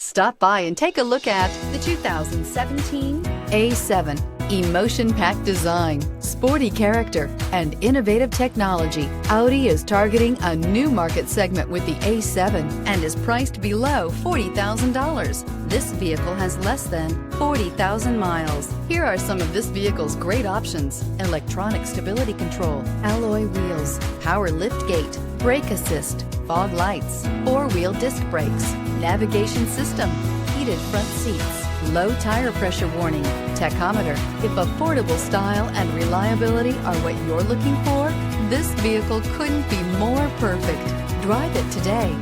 Stop by and take a look at the 2017 A7. Emotion-packed design, sporty character, and innovative technology. Audi is targeting a new market segment with the A7 and is priced below $40,000. This vehicle has less than 40,000 miles. Here are some of this vehicle's great options: electronic stability control, alloy wheels, power lift gate, brake assist, fog lights, four-wheel disc brakes, navigation system, heated front seats, low tire pressure warning, tachometer. If affordable style and reliability are what you're looking for, this vehicle couldn't be more perfect. Drive it today.